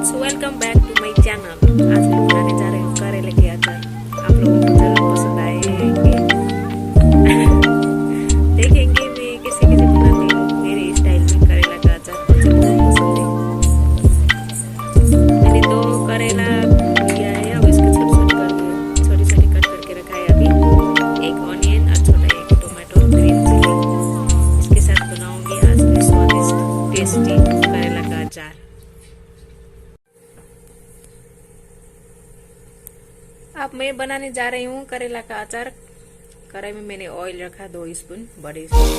Friends, welcome back to my channel. आज मैं बनाने जा रही हूँ करेले के अचार। आप लोगों को जरूर पसंद आएंगे। देखेंगे मैं कैसे कैसे बनाती हूँ मेरे स्टाइल में करेला का अचार। मुझे बहुत पसंद है। मैंने दो करेला लिया है, अब इसको छोटी छोटी कट करके रखा है। अभी एक ऑनियन और छोटा एक टोमेटो, ग्रीन चिली, इसके साथ बनाऊंगी आज मैं स्वादिष्ट टेस्टी करेला का अचार। अब मैं बनाने जा रही हूँ करेला का अचार। कढ़ाई में मैंने ऑयल रखा 2 स्पून, बड़े स्पून।